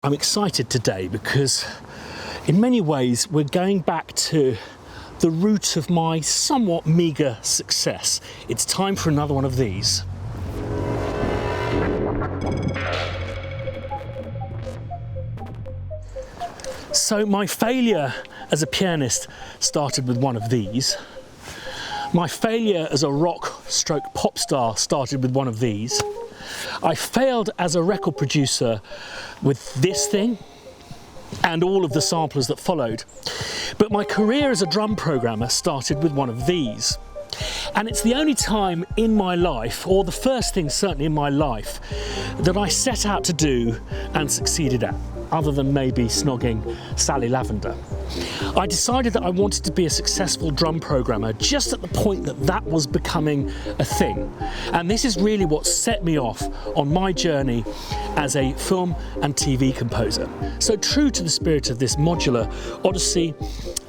I'm excited today because in many ways we're going back to the root of my somewhat meagre success. It's time for another one of these. So my failure as a pianist started with one of these. My failure as a rock/pop star started with one of these. I failed as a record producer with this thing and all of the samplers that followed. But my career as a drum programmer started with one of these. And it's the only time in my life, or the first thing certainly in my life, that I set out to do and succeeded at, other than maybe snogging Sally Lavender. I decided that I wanted to be a successful drum programmer just at the point that that was becoming a thing. And this is really what set me off on my journey as a film and TV composer. So true to the spirit of this modular odyssey,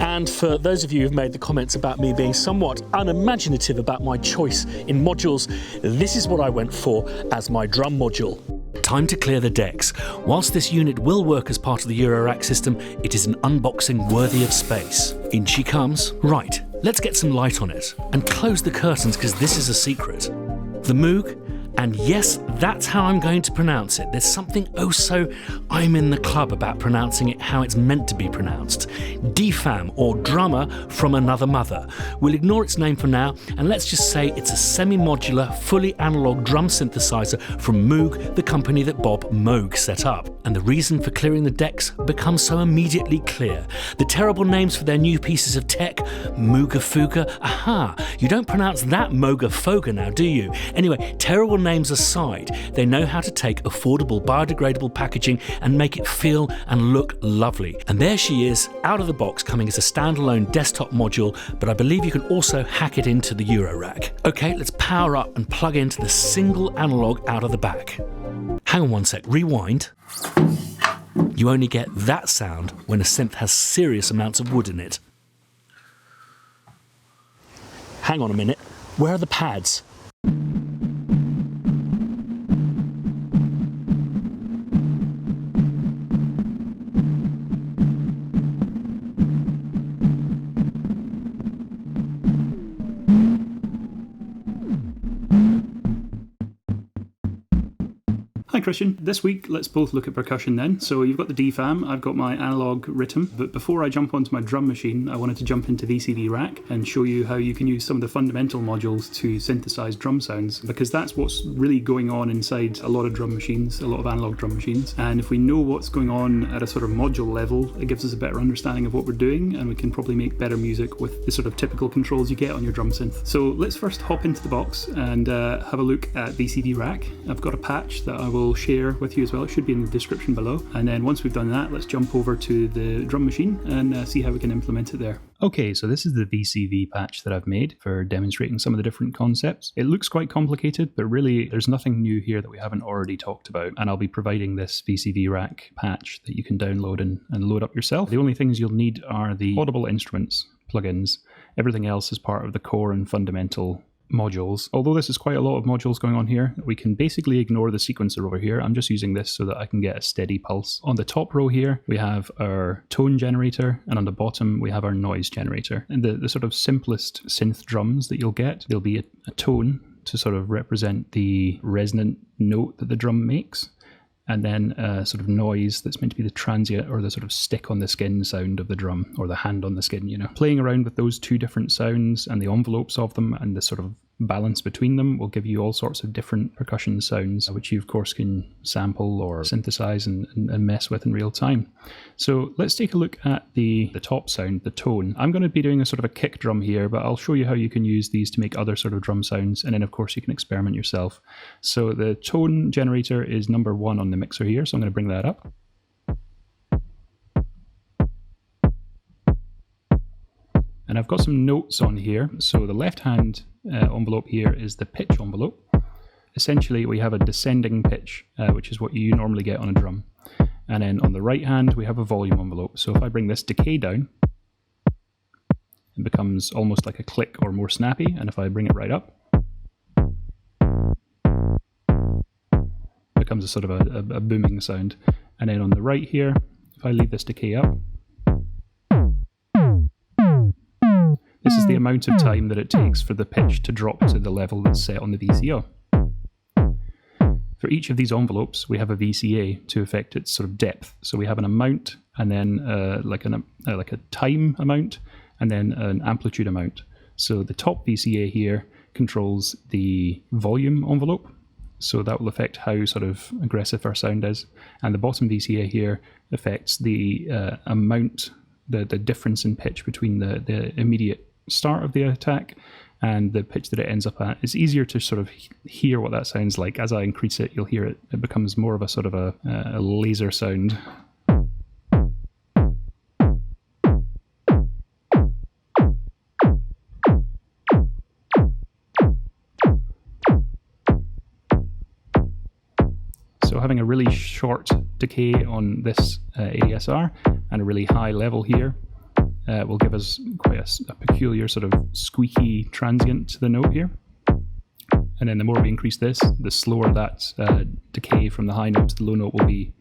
and for those of you who've made the comments about me being somewhat unimaginative about my choice in modules, this is what I went for as my drum module. Time to clear the decks. Whilst this unit will work as part of the Eurorack system, it is an unboxing worthy of space. In she comes. Right, let's get some light on it and close the curtains because this is a secret. The Moog, and yes, that's how I'm going to pronounce it. There's something oh so I'm in the club about pronouncing it how it's meant to be pronounced. DFAM, or Drummer from Another Mother. We'll ignore its name for now, and let's just say it's a semi-modular, fully analog drum synthesizer from Moog, the company that Bob Moog set up. And the reason for clearing the decks becomes so immediately clear. The terrible names for their new pieces of tech, Mooga Fuga, aha, you don't pronounce that Moga Foga now, do you? Anyway, terrible names aside, they know how to take affordable biodegradable packaging and make it feel and look lovely. And there she is, out of the box, coming as a standalone desktop module, but I believe you can also hack it into the Eurorack. Okay, let's power up and plug into the single analog out of the back. Hang on one sec, rewind. You only get that sound when a synth has serious amounts of wood in it. Hang on a minute, where are the pads? Hi Christian, this week let's both look at percussion then. So you've got the DFAM, I've got my analog rhythm, but before I jump onto my drum machine I wanted to jump into VCV Rack and show you how you can use some of the fundamental modules to synthesize drum sounds, because that's what's really going on inside a lot of drum machines, a lot of analog drum machines, and if we know what's going on at a sort of module level, it gives us a better understanding of what we're doing, and we can probably make better music with the sort of typical controls you get on your drum synth. So let's first hop into the box and have a look at VCV Rack. I've got a patch that I will share with you as well. It should be in the description below. And then once we've done that, let's jump over to the drum machine and see how we can implement it there. Okay, so this is the VCV patch that I've made for demonstrating some of the different concepts. It looks quite complicated, but really there's nothing new here that we haven't already talked about. And I'll be providing this VCV Rack patch that you can download and load up yourself. The only things you'll need are the Audible Instruments plugins. Everything else is part of the core and fundamental modules. Although this is quite a lot of modules going on here, we can basically ignore the sequencer over here. I'm just using this so that I can get a steady pulse. On the top row here, we have our tone generator, and on the bottom, we have our noise generator. And the sort of simplest synth drums that you'll get, there'll be a tone to sort of represent the resonant note that the drum makes, and then a sort of noise that's meant to be the transient or the sort of stick on the skin sound of the drum, or the hand on the skin, you know. Playing around with those two different sounds and the envelopes of them and the sort of balance between them will give you all sorts of different percussion sounds, which you of course can sample or synthesize and mess with in real time. So let's take a look at the top sound, the tone. I'm going to be doing a sort of a kick drum here, but I'll show you how you can use these to make other sort of drum sounds, and then of course you can experiment yourself. So the tone generator is number 1 on the mixer here, so I'm going to bring that up. And I've got some notes on here. So the left hand envelope here is the pitch envelope. Essentially we have a descending pitch, which is what you normally get on a drum. And then on the right hand we have a volume envelope. So if I bring this decay down, it becomes almost like a click or more snappy. And if I bring it right up, it becomes a sort of a booming sound. And then on the right here, if I leave this decay up, this is the amount of time that it takes for the pitch to drop to the level that's set on the VCO. For each of these envelopes, we have a VCA to affect its sort of depth. So we have an amount, and then like a time amount, and then an amplitude amount. So the top VCA here controls the volume envelope, so that will affect how sort of aggressive our sound is. And the bottom VCA here affects the amount, the difference in pitch between the immediate start of the attack and the pitch that it ends up at. It's easier to sort of hear what that sounds like. As I increase it, you'll hear it. It becomes more of a sort of a laser sound. So having a really short decay on this ADSR and a really high level here will give us quite a peculiar sort of squeaky transient to the note here. And then the more we increase this, the slower that decay from the high note to the low note will be.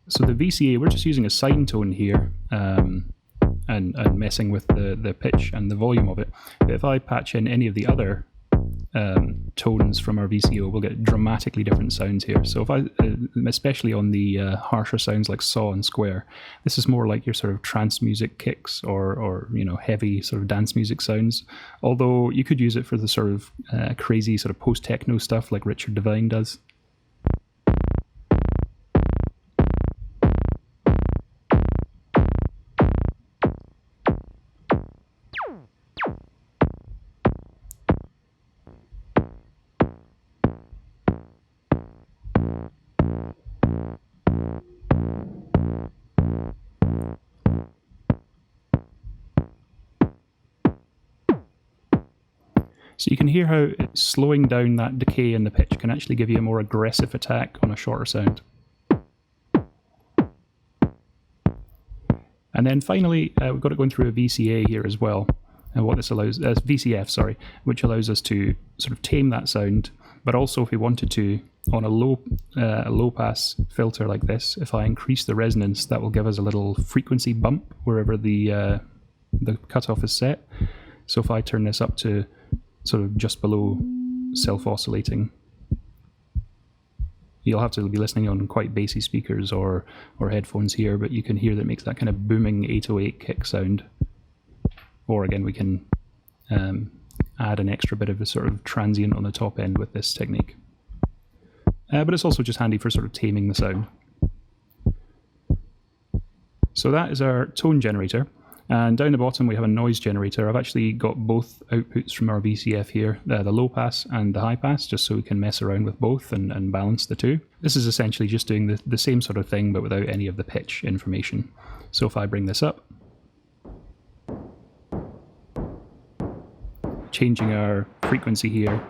So the VCA, we're just using a sine tone here and messing with the pitch and the volume of it. But if I patch in any of the other tones from our VCO, we'll get dramatically different sounds here. So if I, especially on the harsher sounds like saw and square, this is more like your sort of trance music kicks or you know, heavy sort of dance music sounds. Although you could use it for the sort of crazy sort of post-techno stuff like Richard Devine does. So you can hear how slowing down that decay in the pitch can actually give you a more aggressive attack on a shorter sound. And then finally, we've got it going through a VCA here as well. And what this allows, VCF, sorry, which allows us to sort of tame that sound. But also if we wanted to, on a low pass filter like this, if I increase the resonance, that will give us a little frequency bump wherever the cutoff is set. So if I turn this up to sort of just below self-oscillating, you'll have to be listening on quite bassy speakers or headphones here, but you can hear that it makes that kind of booming 808 kick sound. Or again, we can add an extra bit of a sort of transient on the top end with this technique. But it's also just handy for sort of taming the sound. So that is our tone generator. And down the bottom we have a noise generator. I've actually got both outputs from our VCF here, the low pass and the high pass, just so we can mess around with both and balance the two. This is essentially just doing the same sort of thing but without any of the pitch information. So if I bring this up, changing our frequency here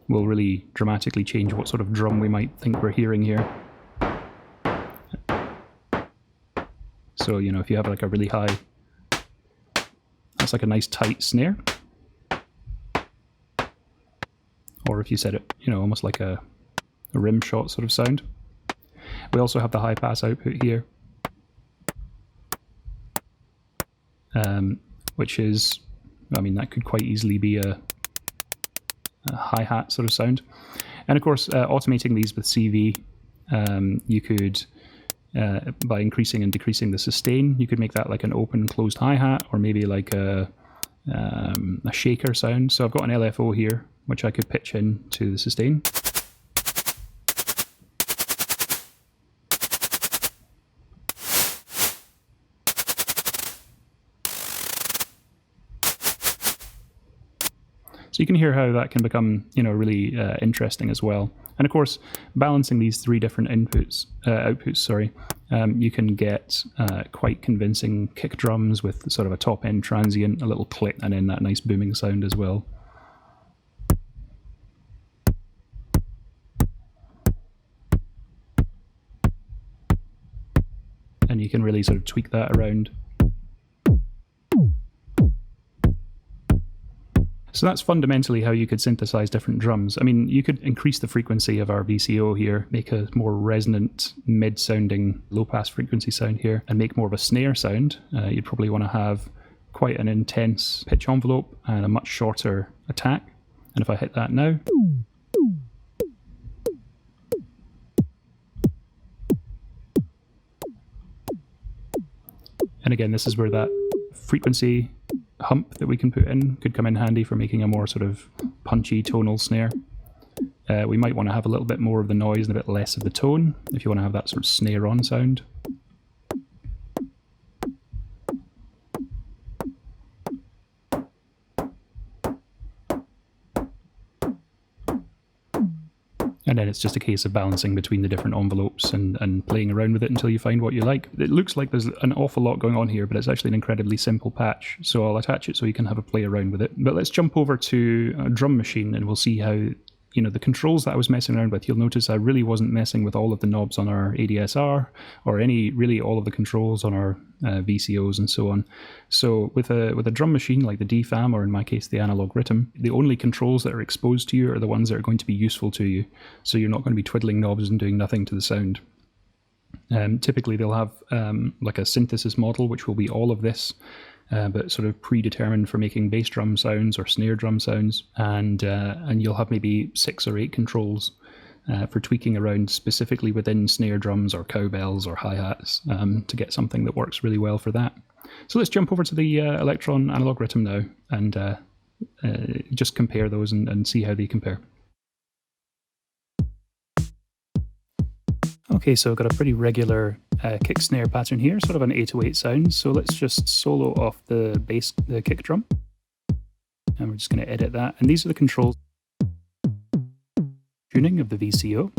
will really dramatically change what sort of drum we might think we're hearing here. So, you know, if you have like a really high, that's like a nice tight snare. Or if you set it, you know, almost like a rim shot sort of sound. We also have the high pass output here, which is, I mean, that could quite easily be a hi-hat sort of sound. And of course, automating these with CV, you could, by increasing and decreasing the sustain, you could make that like an open closed hi-hat, or maybe like a shaker sound. So I've got an LFO here, which I could pitch in to the sustain. So you can hear how that can become, you know, really interesting as well. And of course, balancing these three different outputs, you can get quite convincing kick drums with sort of a top end transient, a little click, and then that nice booming sound as well. And you can really sort of tweak that around. So that's fundamentally how you could synthesize different drums. I mean, you could increase the frequency of our VCO here, make a more resonant, mid-sounding, low-pass frequency sound here, and make more of a snare sound. You'd probably want to have quite an intense pitch envelope and a much shorter attack. And if I hit that now, and again, this is where that frequency hump that we can put in could come in handy for making a more sort of punchy tonal snare. We might want to have a little bit more of the noise and a bit less of the tone if you want to have that sort of snare on sound. And then it's just a case of balancing between the different envelopes and playing around with it until you find what you like. It looks like there's an awful lot going on here, but it's actually an incredibly simple patch. So I'll attach it so you can have a play around with it. But let's jump over to a drum machine and we'll see how, you know, the controls that I was messing around with. You'll notice I really wasn't messing with all of the knobs on our ADSR or really all of the controls on our VCOs and so on. So with a drum machine like the DFAM, or in my case the analog RTYM, the only controls that are exposed to you are the ones that are going to be useful to you. So you're not going to be twiddling knobs and doing nothing to the sound. Typically they'll have like a synthesis model, which will be all of this, but sort of predetermined for making bass drum sounds or snare drum sounds, and you'll have maybe 6 or 8 controls for tweaking around specifically within snare drums or cowbells or hi-hats to get something that works really well for that. So let's jump over to the Elektron analog RTYM now and just compare those and see how they compare. Okay, so I've got a pretty regular kick snare pattern here, sort of an 808 sound. So let's just solo off the bass, the kick drum. And we're just going to edit that. And these are the controls. Tuning of the VCO.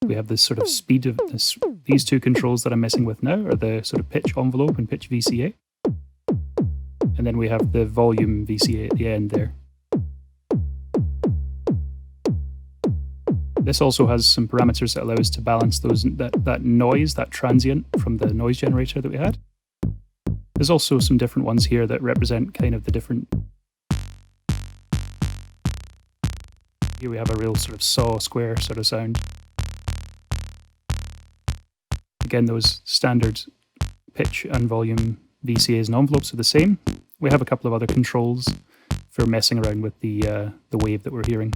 We have this sort of speed of this. These two controls that I'm messing with now are the sort of pitch envelope and pitch VCA. And then we have the volume VCA at the end there. This also has some parameters that allow us to balance that noise, that transient from the noise generator that we had. There's also some different ones here that represent kind of the different... Here we have a real sort of saw square sort of sound. Again, those standard pitch and volume VCAs and envelopes are the same. We have a couple of other controls for messing around with the wave that we're hearing.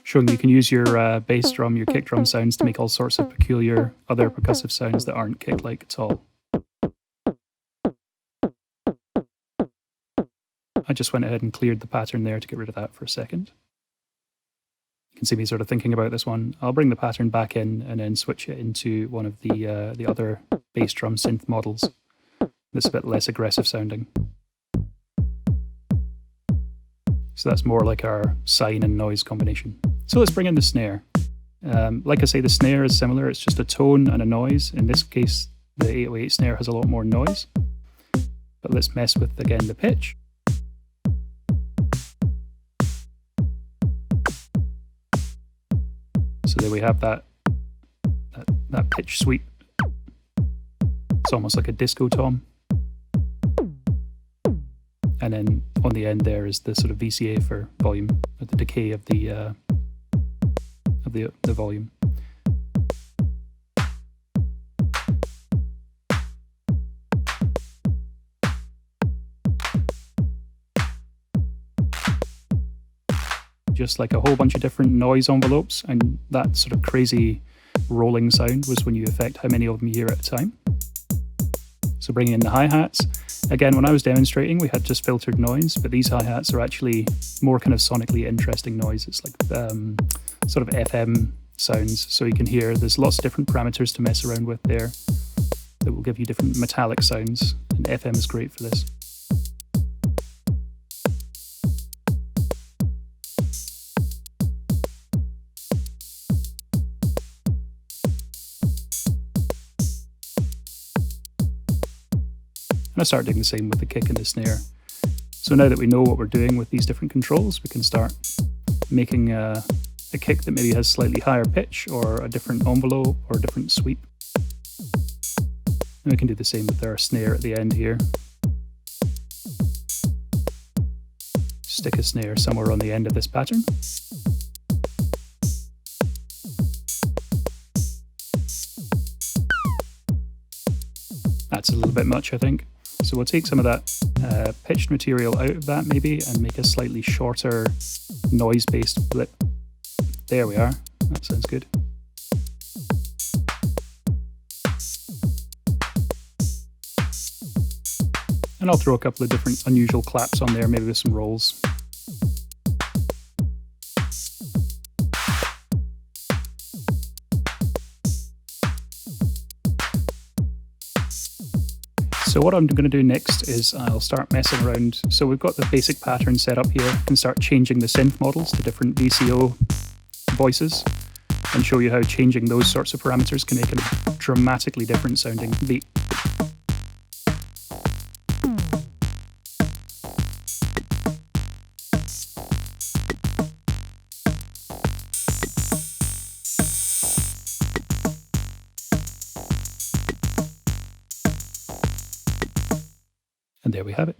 Showing you can use your bass drum, your kick drum sounds to make all sorts of peculiar other percussive sounds that aren't kick-like at all. I just went ahead and cleared the pattern there to get rid of that for a second. You can see me sort of thinking about this one. I'll bring the pattern back in and then switch it into one of the other bass drum synth models that's a bit less aggressive sounding. So that's more like our sine and noise combination. So let's bring in the snare. Like I say, the snare is similar. It's just a tone and a noise. In this case, the 808 snare has a lot more noise. But let's mess with, again, the pitch. So there we have that pitch sweep. It's almost like a disco tom. And then on the end there is the sort of VCA for volume, or the decay of the volume. Just like a whole bunch of different noise envelopes, and that sort of crazy rolling sound was when you affect how many of them you hear at a time. So bringing in the hi-hats. Again, when I was demonstrating, we had just filtered noise, but these hi-hats are actually more kind of sonically interesting noise. It's like sort of FM sounds, so you can hear there's lots of different parameters to mess around with there that will give you different metallic sounds, and FM is great for this. And I start doing the same with the kick and the snare. So now that we know what we're doing with these different controls, we can start making, a kick that maybe has slightly higher pitch or a different envelope or a different sweep. And we can do the same with our snare at the end here. Stick a snare somewhere on the end of this pattern. That's a little bit much, I think. So we'll take some of that pitched material out of that maybe and make a slightly shorter noise-based blip. There we are. That sounds good. And I'll throw a couple of different unusual claps on there, maybe with some rolls. So what I'm going to do next is I'll start messing around. So we've got the basic pattern set up here and start changing the synth models to different VCO voices and show you how changing those sorts of parameters can make a dramatically different sounding beat. And there we have it.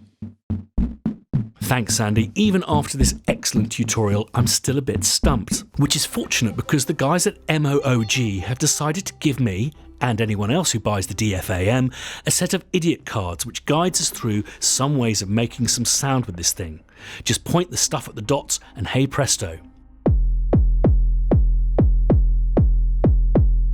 Thanks, Sandy. Even after this excellent tutorial, I'm still a bit stumped, which is fortunate because the guys at Moog have decided to give me, and anyone else who buys the DFAM, a set of idiot cards which guides us through some ways of making some sound with this thing. Just point the stuff at the dots and hey presto.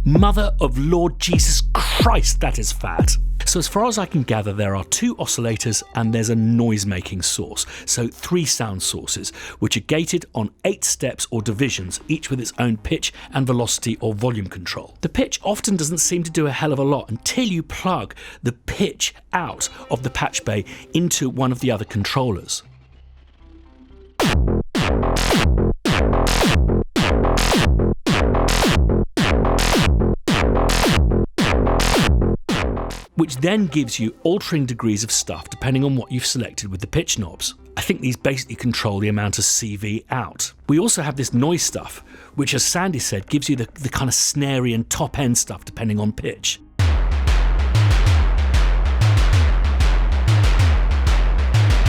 Mother of Lord Jesus Christ, that is fat. So as far as I can gather, there are 2 oscillators and there's a noise-making source. So 3 sound sources, which are gated on 8 steps or divisions, each with its own pitch and velocity or volume control. The pitch often doesn't seem to do a hell of a lot until you plug the pitch out of the patch bay into one of the other controllers. Which then gives you altering degrees of stuff depending on what you've selected with the pitch knobs. I think these basically control the amount of CV out. We also have this noise stuff, which, as Sandy said, gives you the kind of snarey and top end stuff depending on pitch.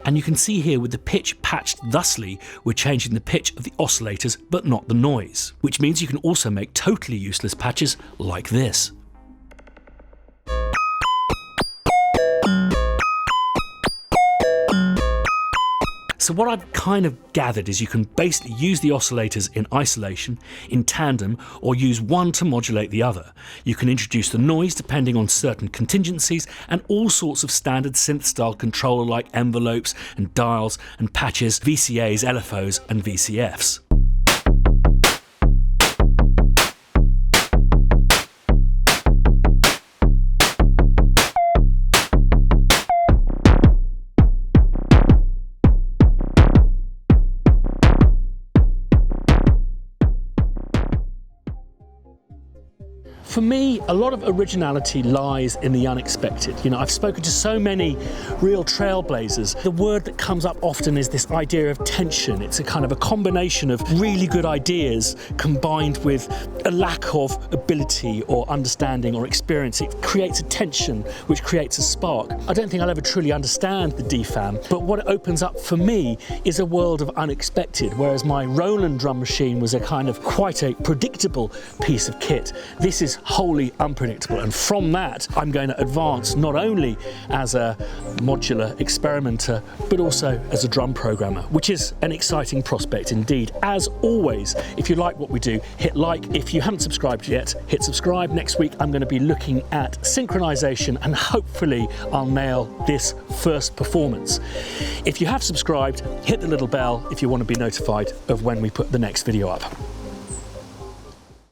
And you can see here with the pitch patched thusly, we're changing the pitch of the oscillators but not the noise, which means you can also make totally useless patches like this. So what I've kind of gathered is you can basically use the oscillators in isolation, in tandem, or use one to modulate the other. You can introduce the noise depending on certain contingencies and all sorts of standard synth-style controller like envelopes and dials and patches, VCAs, LFOs and VCFs. For me, a lot of originality lies in the unexpected. You know, I've spoken to so many real trailblazers. The word that comes up often is this idea of tension. It's a kind of a combination of really good ideas combined with a lack of ability or understanding or experience. It creates a tension, which creates a spark. I don't think I'll ever truly understand the DFAM, but what it opens up for me is a world of unexpected, whereas my Roland drum machine was a kind of quite a predictable piece of kit. This is wholly unpredictable, and from that I'm going to advance not only as a modular experimenter but also as a drum programmer, which is an exciting prospect indeed. As always, if you like what we do, hit like. If you haven't subscribed yet, hit subscribe. Next week I'm going to be looking at synchronization and hopefully I'll nail this first performance. If you have subscribed, hit the little bell if you want to be notified of when we put the next video up.